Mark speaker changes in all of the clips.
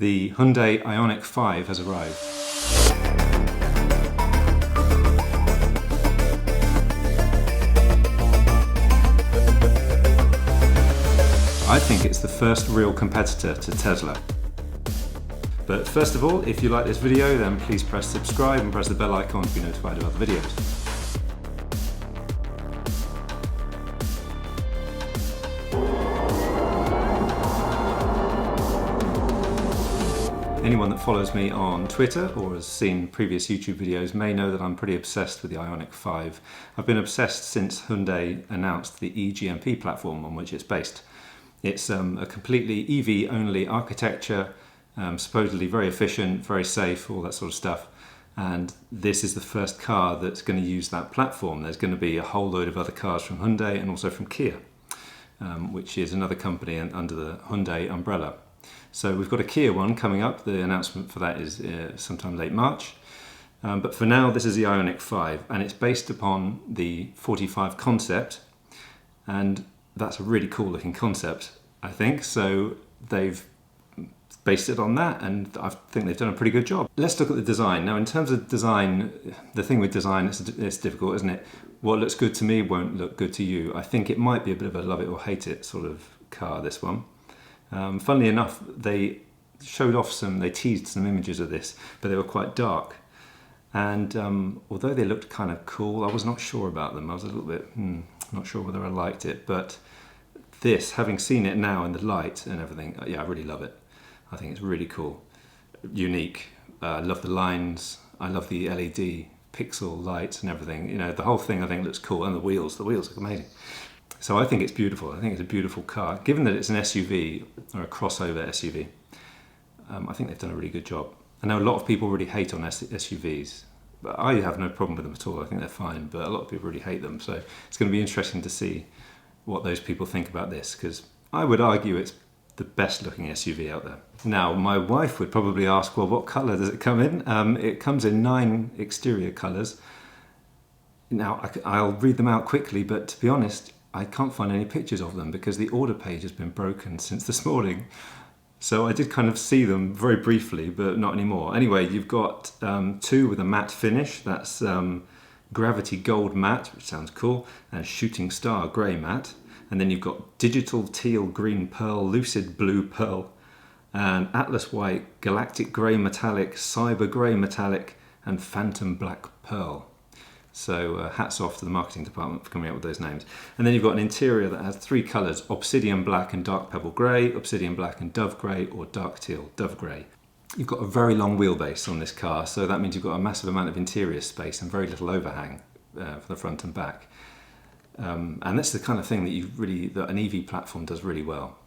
Speaker 1: The Hyundai IONIQ 5 has arrived. I think it's the first real competitor to Tesla. But first of all, if you like this video, then please press subscribe and press the bell icon to be notified of other videos. Anyone that follows me on Twitter or has seen previous YouTube videos may know that I'm pretty obsessed with the IONIQ 5. I've been obsessed since Hyundai announced the e-GMP platform on which it's based. It's a completely EV-only architecture, supposedly very efficient, very safe, all that sort of stuff. And this is the first car that's going to use that platform. There's going to be a whole load of other cars from Hyundai and also from Kia, which is another company under the Hyundai umbrella. So we've got a Kia one coming up. The announcement for that is sometime late March. But for now, this is the IONIQ 5, and it's based upon the 45 concept. And that's a really cool looking concept, I think. So they've based it on that, and I think they've done a pretty good job. Let's look at the design. Now, in terms of design, the thing with design, it's difficult, isn't it? What looks good to me won't look good to you. I think it might be a bit of a love it or hate it sort of car, this one. Funnily enough, they teased some images of this, but they were quite dark. And although they looked kind of cool, I was not sure about them. I was a little bit not sure whether I liked it. But this, having seen it now in the light and everything, yeah, I really love it. I think it's really cool, unique. I love the lines. I love the LED pixel lights and everything. You know, the whole thing I think looks cool, and the wheels look amazing. So I think it's beautiful. I think it's a beautiful car. Given that it's an SUV, or a crossover SUV, I think they've done a really good job. I know a lot of people really hate on SUVs, but I have no problem with them at all. I think they're fine, but a lot of people really hate them. So it's going to be interesting to see what those people think about this, because I would argue it's the best looking SUV out there. Now, my wife would probably ask, well, what colour does it come in? It comes in 9 exterior colours. Now, I'll read them out quickly, but to be honest, I can't find any pictures of them because the order page has been broken since this morning. So I did kind of see them very briefly, but not anymore. Anyway, you've got 2 with a matte finish. That's Gravity Gold Matte, which sounds cool, and Shooting Star Grey Matte. And then you've got Digital Teal Green Pearl, Lucid Blue Pearl, and Atlas White, Galactic Grey Metallic, Cyber Grey Metallic, and Phantom Black Pearl. So hats off to the marketing department for coming up with those names. And then you've got an interior that has 3 colours: Obsidian Black and Dark Pebble Grey, Obsidian Black and Dove Grey, or Dark Teal Dove Grey. You've got a very long wheelbase on this car, so that means you've got a massive amount of interior space and very little overhang for the front and back. And that's the kind of thing that an EV platform does really well.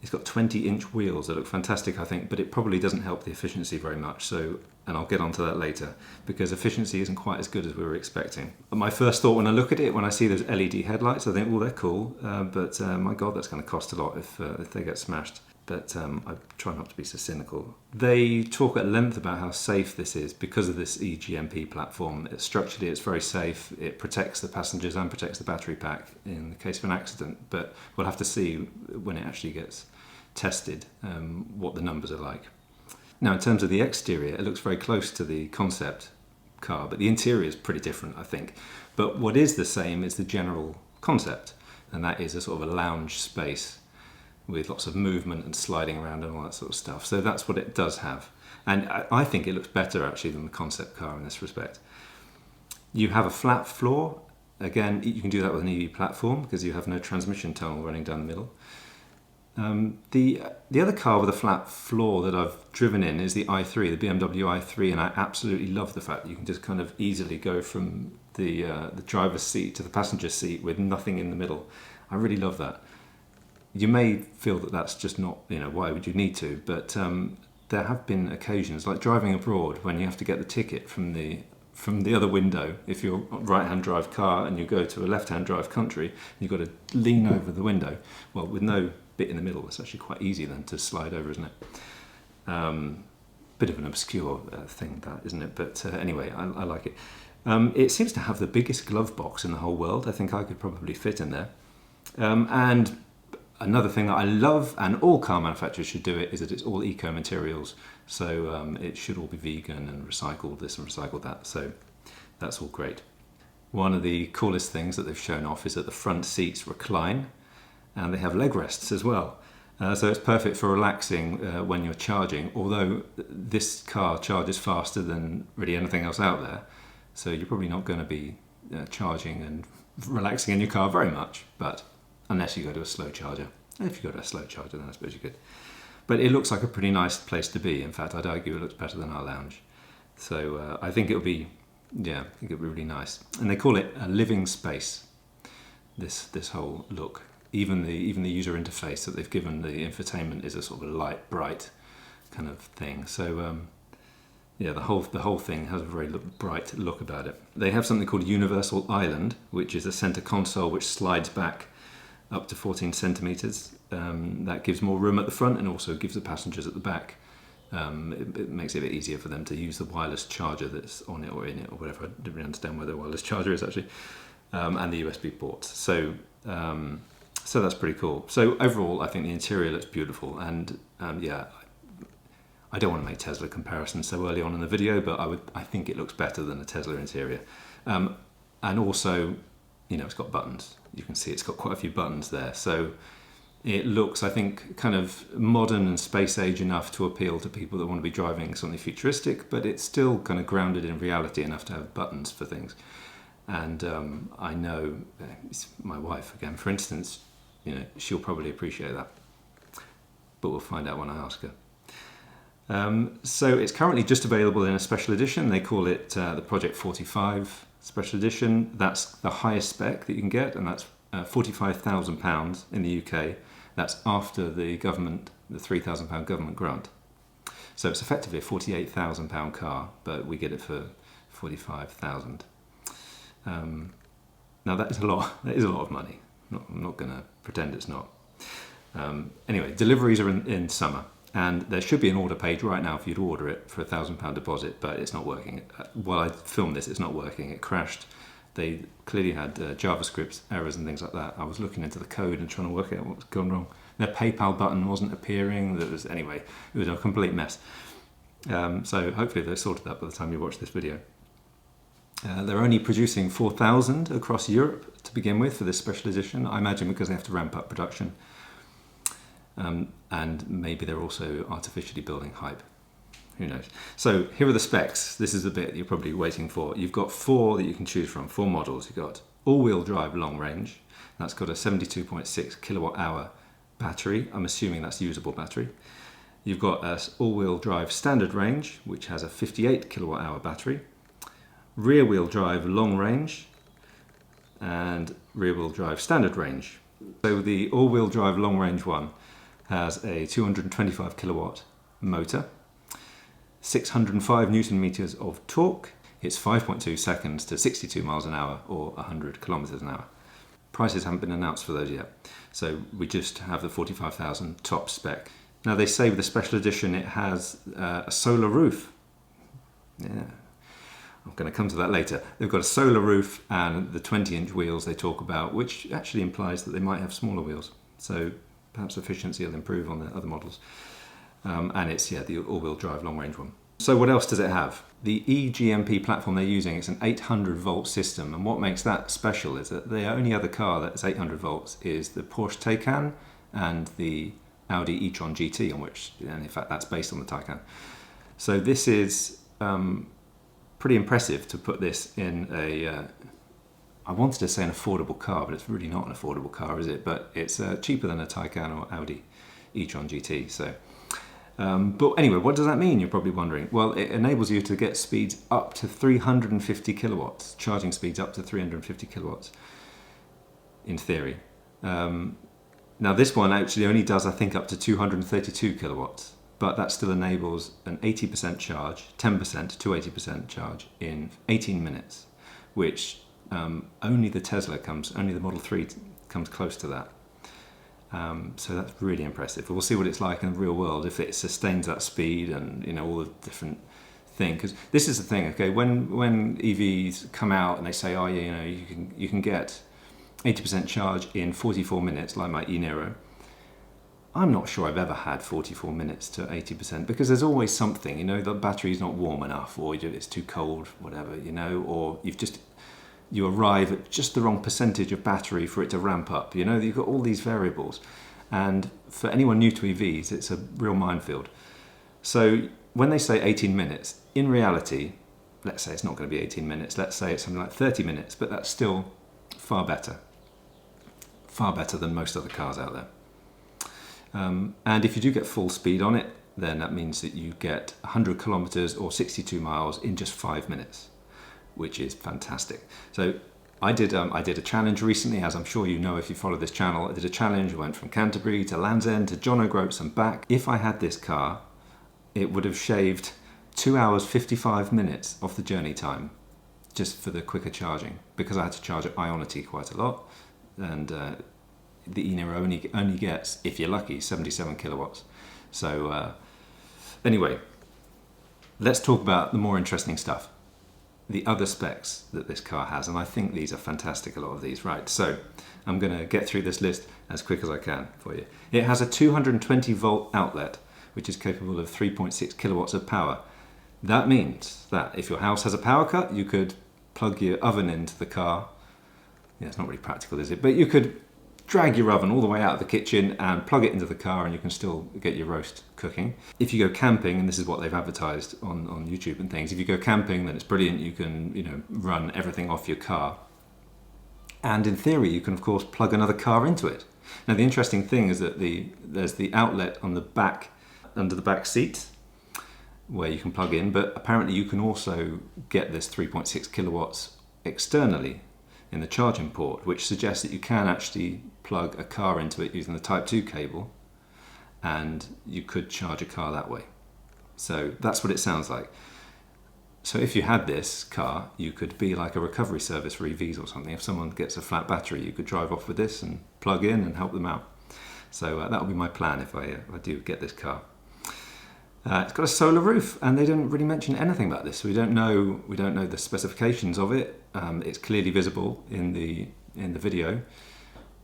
Speaker 1: It's got 20-inch wheels that look fantastic, I think, but it probably doesn't help the efficiency very much. So, and I'll get onto that later, because efficiency isn't quite as good as we were expecting. My first thought when I look at it, when I see those LED headlights, I think, well, they're cool, but my God, that's going to cost a lot if they get smashed. But I try not to be so cynical. They talk at length about how safe this is because of this e-GMP platform. Structurally, it's very safe. It protects the passengers and protects the battery pack in the case of an accident. But we'll have to see when it actually gets tested what the numbers are like. Now, in terms of the exterior, it looks very close to the concept car, but the interior is pretty different, I think. But what is the same is the general concept, and that is a sort of a lounge space with lots of movement and sliding around and all that sort of stuff. So that's what it does have. And I think it looks better actually than the concept car in this respect. You have a flat floor. Again, you can do that with an EV platform because you have no transmission tunnel running down the middle. The other car with a flat floor that I've driven in is the i3, the BMW i3, and I absolutely love the fact that you can just kind of easily go from the driver's seat to the passenger seat with nothing in the middle. I really love that. You may feel that that's just not, why would you need to? But there have been occasions, like driving abroad, when you have to get the ticket from the other window. If you're a right-hand drive car and you go to a left-hand drive country, you've got to lean over the window. Well, with no bit in the middle, it's actually quite easy then to slide over, isn't it? Bit of an obscure thing, that, isn't it? But anyway, I like it. It seems to have the biggest glove box in the whole world. I think I could probably fit in there. And Another thing that I love, and all car manufacturers should do it, is that it's all eco materials. So it should all be vegan and recycled this and recycled that. So that's all great. One of the coolest things that they've shown off is that the front seats recline, and they have leg rests as well. So it's perfect for relaxing when you're charging, although this car charges faster than really anything else out there. So you're probably not going to be charging and relaxing in your car very much, but unless you go to a slow charger. If you go to a slow charger, then I suppose you could. But it looks like a pretty nice place to be. In fact, I'd argue it looks better than our lounge. So I think it'll be, I think it'll be really nice. And they call it a living space, this whole look. Even the user interface that they've given the infotainment is a sort of light, bright kind of thing. So the whole thing has a very bright look about it. They have something called Universal Island, which is a center console which slides back up to 14 centimeters. That gives more room at the front and also gives the passengers at the back. It makes it a bit easier for them to use the wireless charger that's on it or in it or whatever. I didn't really understand where the wireless charger is actually, and the USB ports. So that's pretty cool. So overall, I think the interior looks beautiful, and I don't want to make Tesla comparisons so early on in the video, but I think it looks better than a Tesla interior. And also, it's got buttons. You can see it's got quite a few buttons there. So it looks, I think, kind of modern and space age enough to appeal to people that want to be driving something futuristic, but it's still kind of grounded in reality enough to have buttons for things. And I know my wife, again, for instance, she'll probably appreciate that. But we'll find out when I ask her. So it's currently just available in a special edition. They call it the Project 45 Special Edition. That's the highest spec that you can get, and that's £45,000 in the UK. That's after the £3,000 government grant. So it's effectively a £48,000 car, but we get it for £45,000. Now that is a lot. That is a lot of money. I'm not going to pretend it's not. Anyway, deliveries are in summer. And there should be an order page right now for you to order it for a £1,000 deposit, but it's not working. While I filmed this, it's not working. It crashed. They clearly had JavaScript errors and things like that. I was looking into the code and trying to work out what was going wrong. Their PayPal button wasn't appearing. Anyway, it was a complete mess. So hopefully they've sorted that by the time you watch this video. They're only producing 4,000 across Europe to begin with for this special edition. I imagine because they have to ramp up production. And maybe they're also artificially building hype. Who knows? So here are the specs. This is the bit you're probably waiting for. You've got 4 that you can choose from, 4 models. You've got all-wheel drive long range. That's got a 72.6 kilowatt hour battery. I'm assuming that's usable battery. You've got an all-wheel drive standard range, which has a 58 kilowatt hour battery. Rear-wheel drive long range and rear-wheel drive standard range. So the all-wheel drive long range one has a 225 kilowatt motor, 605 newton meters of torque. It's 5.2 seconds to 62 miles an hour or 100 kilometers an hour. Prices haven't been announced for those yet. So we just have the 45,000 top spec. Now they say with the special edition it has a solar roof. Yeah, I'm going to come to that later. They've got a solar roof and the 20-inch wheels they talk about, which actually implies that they might have smaller wheels. So perhaps efficiency will improve on the other models. And it's, the all-wheel drive long-range one. So what else does it have? The E-GMP platform they're using, it's an 800-volt system. And what makes that special is that the only other car that's 800 volts is the Porsche Taycan and the Audi e-tron GT, and in fact, that's based on the Taycan. So this is pretty impressive to put this in I wanted to say an affordable car, but it's really not an affordable car, is it? But it's cheaper than a Taycan or Audi e-tron GT. So, but anyway, what does that mean? You're probably wondering. Well, it enables you to get speeds up to 350 kilowatts, charging speeds up to 350 kilowatts, in theory. Now this one actually only does, I think, up to 232 kilowatts, but that still enables an 80% charge, 10% to 80% charge in 18 minutes, which only the Model 3 comes close to that. So that's really impressive. We'll see what it's like in the real world if it sustains that speed and all the different things. Because this is the thing, okay? When EVs come out and they say, oh yeah, you can get 80% charge in 44 minutes, like my e-Niro, I'm not sure I've ever had 44 minutes to 80% because there's always something, you know, the battery's not warm enough, or it's too cold, whatever, you know, or you arrive at just the wrong percentage of battery for it to ramp up. You know, you've got all these variables. And for anyone new to EVs, it's a real minefield. So when they say 18 minutes, in reality, let's say it's not going to be 18 minutes, let's say it's something like 30 minutes, but that's still far better than most other cars out there. And if you do get full speed on it, then that means that you get 100 kilometers or 62 miles in just 5 minutes, which is fantastic. So I did a challenge recently, as I'm sure you know if you follow this channel. I did a challenge, went from Canterbury to Land's End to John O'Groats and back. If I had this car, it would have shaved 2 hours 55 minutes off the journey time, just for the quicker charging, because I had to charge at IONIQ quite a lot, and the e-Niro only gets, if you're lucky, 77 kilowatts. So anyway, let's talk about the more interesting stuff. The other specs that this car has, and I think these are fantastic, a lot of these. Right, so I'm going to get through this list as quick as I can for you. It has a 220 volt outlet, which is capable of 3.6 kilowatts of power. That means that if your house has a power cut, you could plug your oven into the car. Yeah, it's not really practical, is it? But you could drag your oven all the way out of the kitchen and plug it into the car, and you can still get your roast cooking. If you go camping, and this is what they've advertised on YouTube and things, if you go camping, then it's brilliant. You can, you know, run everything off your car. And in theory, you can, of course, plug another car into it. Now, the interesting thing is that there's the outlet on the back, under the back seat, where you can plug in, but apparently you can also get this 3.6 kilowatts externally in the charging port, which suggests that you can actually plug a car into it using the Type 2 cable, and you could charge a car that way. So that's what it sounds like. So if you had this car, you could be like a recovery service for EVs or something. If someone gets a flat battery, you could drive off with this and plug in and help them out. So that will be my plan if I do get this car. It's got a solar roof, and they don't really mention anything about this, so we don't know the specifications of it. It's clearly visible in the video,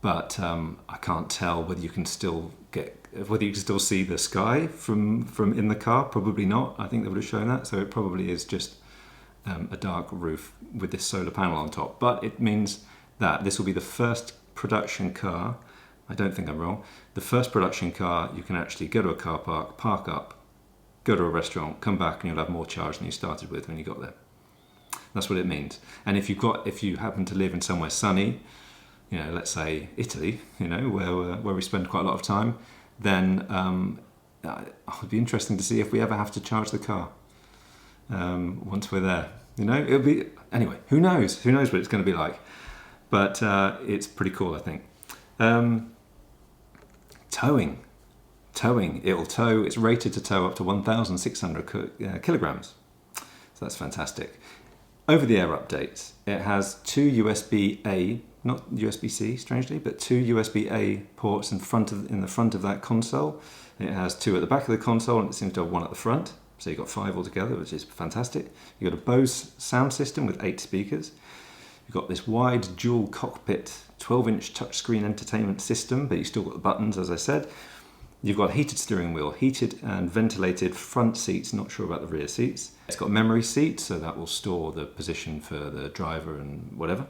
Speaker 1: but I can't tell whether you can still see the sky from in the car. Probably not. I think they would have shown that, so it probably is just a dark roof with this solar panel on top. But it means that this will be the first production car. I don't think I'm wrong. The first production car you can actually go to a car park, park up, go to a restaurant, come back, and you'll have more charge than you started with when you got there. That's what it means. And if you happen to live in somewhere sunny, you know, let's say Italy, you know, where we spend quite a lot of time, then it would be interesting to see if we ever have to charge the car once we're there. You know, it'll be, anyway, who knows? Who knows what it's going to be like? But it's pretty cool, I think. Towing, it'll tow, it's rated to tow up to 1,600 kilograms. So that's fantastic. Over-the-air updates. It has two USB-A, not USB-C, strangely, but two USB-A ports in the front of that console. It has two at the back of the console, and it seems to have one at the front. So you've got 5 altogether, which is fantastic. You've got a Bose sound system with 8 speakers. You've got this wide dual cockpit 12-inch touchscreen entertainment system, but you've still got the buttons, as I said. You've got heated steering wheel, heated and ventilated front seats, not sure about the rear seats. It's got memory seats, so that will store the position for the driver and whatever.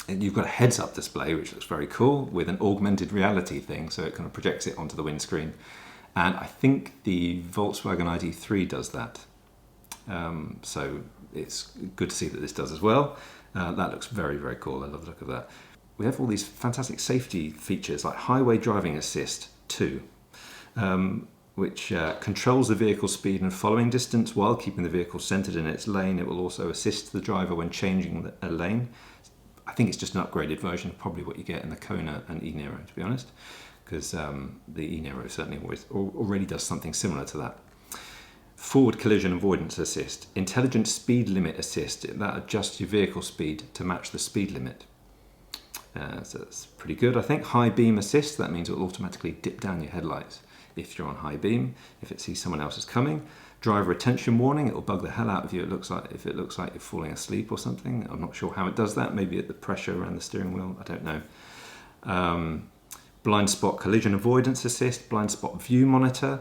Speaker 1: And you've got a heads-up display, which looks very cool, with an augmented reality thing, so it kind of projects it onto the windscreen. And I think the Volkswagen ID.3 does that. So it's good to see that this does as well. That looks very, very cool. I love the look of that. We have all these fantastic safety features like highway driving assist 2, which controls the vehicle speed and following distance while keeping the vehicle centered in its lane. It will also assist the driver when changing a lane. I think it's just an upgraded version of probably what you get in the Kona and e-Niro, to be honest, because the e-Niro certainly already does something similar to that. Forward collision avoidance assist, intelligent speed limit assist, that adjusts your vehicle speed to match the speed limit. So that's pretty good, I think. High beam assist, that means it will automatically dip down your headlights if you're on high beam, if it sees someone else is coming. Driver attention warning, it will bug the hell out of you if it looks like you're falling asleep or something. I'm not sure how it does that, maybe at the pressure around the steering wheel, I don't know. blind spot collision avoidance assist, blind spot view monitor,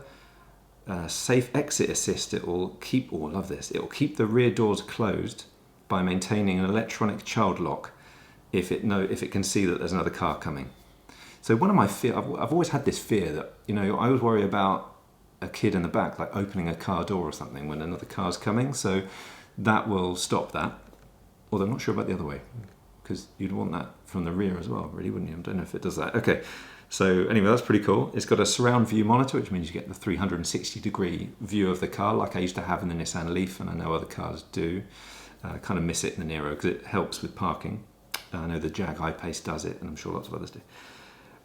Speaker 1: safe exit assist. It will keep, oh, I love this, it will keep the rear doors closed by maintaining an electronic child lock if it can see that there's another car coming. So one of my I've always had this fear that, I always worry about a kid in the back, like opening a car door or something when another car's coming. So that will stop that. Although I'm not sure about the other way, because you'd want that from the rear as well, really, wouldn't you? I don't know if it does that. Okay, so anyway, that's pretty cool. It's got a surround view monitor, which means you get the 360-degree view of the car, like I used to have in the Nissan Leaf, and I know other cars do. I kind of miss it in the Niro because it helps with parking. I know the Jag I-Pace does it, and I'm sure lots of others do.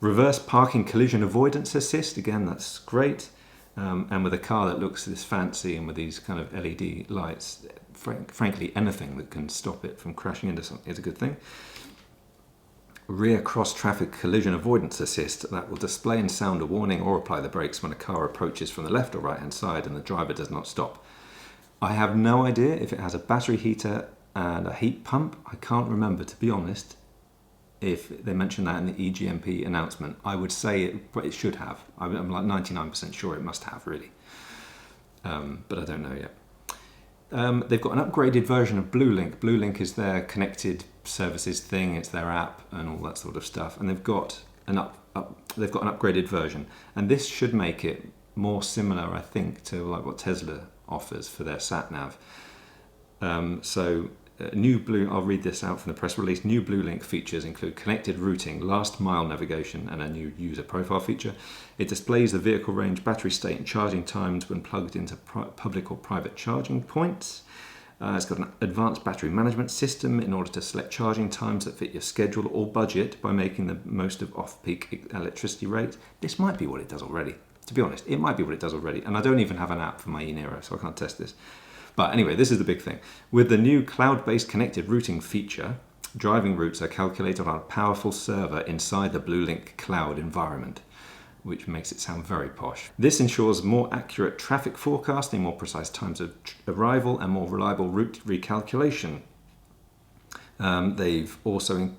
Speaker 1: Reverse parking collision avoidance assist, again, that's great. And with a car that looks this fancy and with these kind of LED lights, frankly, anything that can stop it from crashing into something is a good thing. Rear cross-traffic collision avoidance assist, that will display and sound a warning or apply the brakes when a car approaches from the left or right-hand side and the driver does not stop. I have no idea if it has a battery heater and a heat pump. I can't remember, to be honest, if they mentioned that in the E-GMP announcement. I would say it should have. I'm like 99% sure it must have, really. But I don't know yet. They've got an upgraded version of BlueLink. BlueLink is their connected services thing. It's their app and all that sort of stuff. And they've got an upgraded version. And this should make it more similar, I think, to like what Tesla offers for their sat-nav. I'll read this out from the press release. New BlueLink features include connected routing, last mile navigation, and a new user profile feature. It displays the vehicle range, battery state, and charging times when plugged into public or private charging points. It's got an advanced battery management system in order to select charging times that fit your schedule or budget by making the most of off-peak electricity rates. This might be what it does already. To be honest, it might be what it does already. And I don't even have an app for my e-Niro, so I can't test this. But anyway, this is the big thing. With the new cloud-based connected routing feature, driving routes are calculated on a powerful server inside the BlueLink cloud environment, which makes it sound very posh. This ensures more accurate traffic forecasting, more precise times of arrival, and more reliable route recalculation. They've also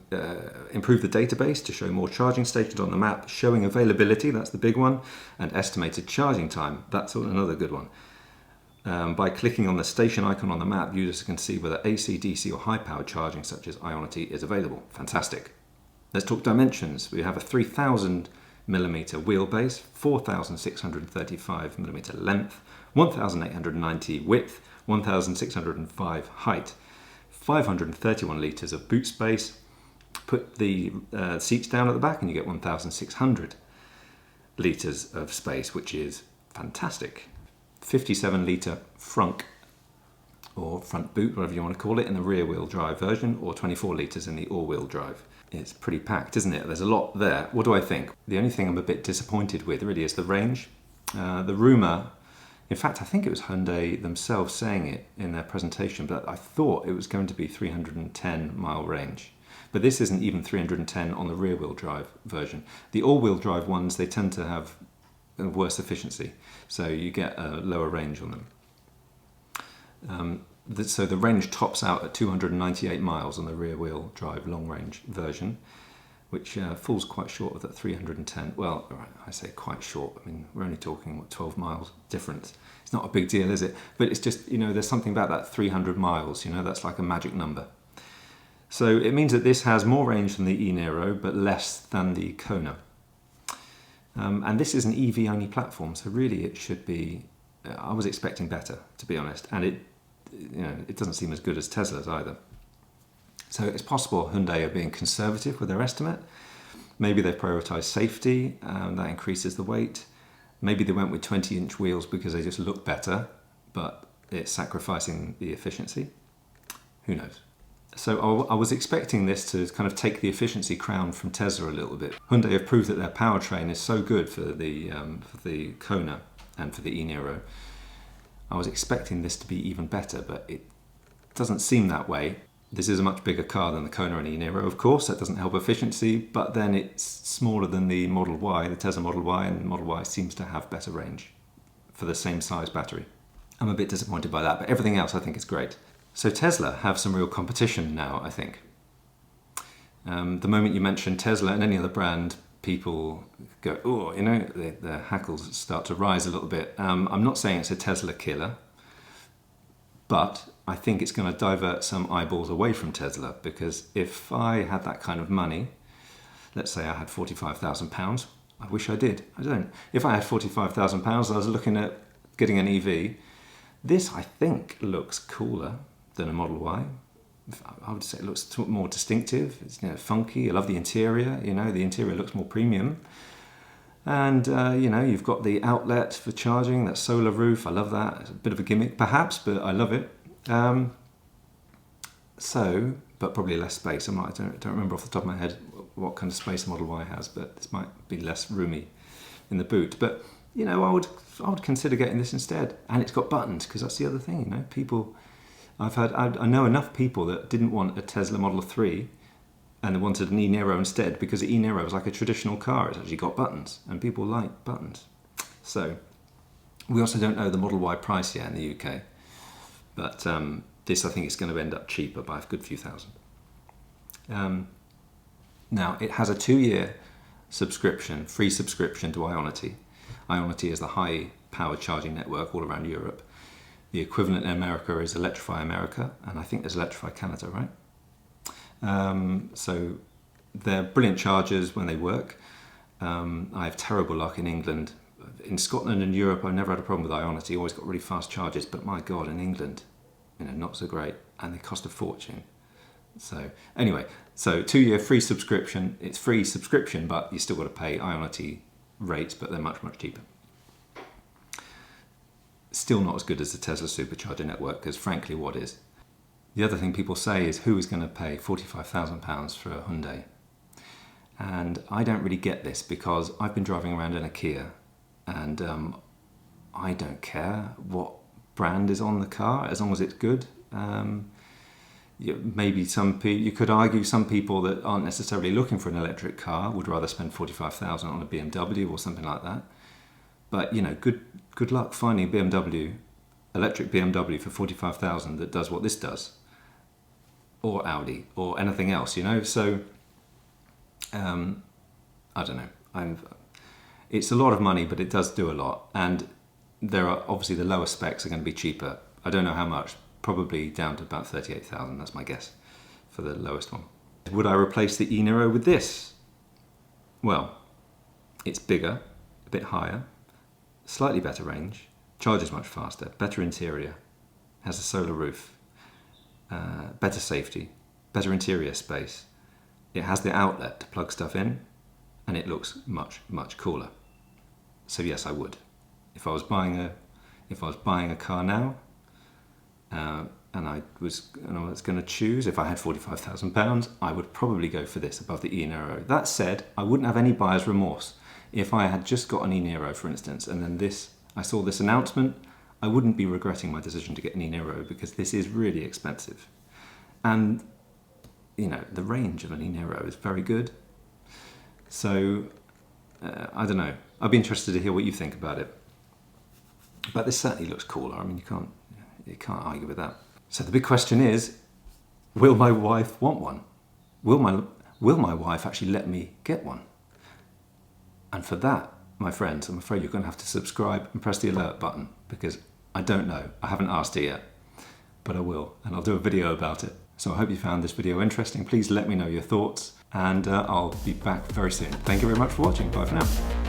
Speaker 1: improved the database to show more charging stations on the map, showing availability, that's the big one, and estimated charging time, that's another good one. By clicking on the station icon on the map, users can see whether AC, DC or high-powered charging such as IONIQ is available. Fantastic. Let's talk dimensions. We have a 3,000mm wheelbase, 4,635mm length, 1,890 width, 1,605 height, 531 litres of boot space. Put the seats down at the back and you get 1,600 litres of space, which is fantastic. 57-litre frunk or front boot, whatever you want to call it, in the rear-wheel drive version, or 24 litres in the all-wheel drive. It's pretty packed, isn't it? There's a lot there. What do I think? The only thing I'm a bit disappointed with really is the range. The rumour, in fact, I think it was Hyundai themselves saying it in their presentation, but I thought it was going to be 310-mile range. But this isn't even 310 on the rear-wheel drive version. The all-wheel drive ones, they tend to have worse efficiency, so you get a lower range on them. So the range tops out at 298 miles on the rear-wheel drive long-range version, which falls quite short of that 310. Well, I say quite short. I mean, we're only talking 12 miles difference. It's not a big deal, is it? But it's just, there's something about that 300 miles. That's like a magic number. So it means that this has more range than the e-Niro, but less than the Kona. And this is an EV-only platform, so really it should be. I was expecting better, to be honest, and it doesn't seem as good as Tesla's either. So it's possible Hyundai are being conservative with their estimate. Maybe they've prioritised safety, that increases the weight. Maybe they went with 20-inch wheels because they just look better, but it's sacrificing the efficiency. Who knows? So I was expecting this to kind of take the efficiency crown from Tesla a little bit. Hyundai have proved that their powertrain is so good for the Kona and for the e-Niro. I was expecting this to be even better, but it doesn't seem that way. This is a much bigger car than the Kona and e-Niro, of course. That doesn't help efficiency, but then it's smaller than the Model Y, the Tesla Model Y, and Model Y seems to have better range for the same size battery. I'm a bit disappointed by that, but everything else I think is great. So Tesla have some real competition now, I think. The moment you mention Tesla and any other brand, people go, oh, you know, the hackles start to rise a little bit. I'm not saying it's a Tesla killer, but I think it's going to divert some eyeballs away from Tesla, because if I had that kind of money, let's say I had £45,000, I wish I did, I don't. If I had £45,000, I was looking at getting an EV. This, I think, looks cooler than a Model Y. I would say it looks more distinctive. It's, you know, funky. I love the interior. You know, the interior looks more premium. And, you know, you've got the outlet for charging, that solar roof. I love that. It's a bit of a gimmick, perhaps, but I love it. But probably less space. I don't remember off the top of my head what kind of space a Model Y has, but this might be less roomy in the boot. But, you know, I would consider getting this instead. And it's got buttons, because that's the other thing, you know. People, I know enough people that didn't want a Tesla Model 3 and they wanted an e-Niro instead, because the e-Niro is like a traditional car. It's actually got buttons, and people like buttons. So we also don't know the Model Y price yet in the UK, but this, I think, is going to end up cheaper by a good few thousand. Now, it has a 2-year subscription, free subscription to IONIQ. IONIQ is the high-powered charging network all around Europe. The equivalent in America is Electrify America, and I think there's Electrify Canada, right? So they're brilliant chargers when they work. I have terrible luck in England. In Scotland and Europe, I've never had a problem with IONIQ. Always got really fast charges, but my God, in England, you know, not so great, and they cost a fortune. So anyway, so 2-year free subscription. It's free subscription, but you still got to pay IONIQ rates, but they're much, much cheaper. Still not as good as the Tesla supercharger network, because frankly, what is? The other thing people say is, who is going to pay £45,000 for a Hyundai? And I don't really get this, because I've been driving around in a Kia, and I don't care what brand is on the car, as long as it's good. Maybe you could argue some people that aren't necessarily looking for an electric car would rather spend £45,000 on a BMW or something like that. But, you know, good luck finding a BMW, electric BMW for £45,000 that does what this does, or Audi, or anything else, you know. So, I don't know. It's a lot of money, but it does do a lot. And there are obviously the lower specs are going to be cheaper. I don't know how much. Probably down to about 38,000. That's my guess for the lowest one. Would I replace the e-Niro with this? Well, it's bigger, a bit higher, slightly better range, charges much faster, better interior, has a solar roof, better safety, better interior space. It has the outlet to plug stuff in, and it looks much, much cooler. So yes, I would. If I was buying a car now, and I was going to choose, if I had £45,000, I would probably go for this above the e-Niro. That said, I wouldn't have any buyer's remorse. If I had just got an e-Niro, for instance, and then I saw this announcement, I wouldn't be regretting my decision to get an e-Niro, because this is really expensive. And, you know, the range of an e-Niro is very good. So, I don't know. I'd be interested to hear what you think about it. But this certainly looks cooler. I mean, you can't argue with that. So the big question is, will my wife want one? Will my wife actually let me get one? And for that, my friends, I'm afraid you're going to have to subscribe and press the alert button, because I don't know. I haven't asked her yet, but I will, and I'll do a video about it. So I hope you found this video interesting. Please let me know your thoughts, and I'll be back very soon. Thank you very much for watching. Bye for now.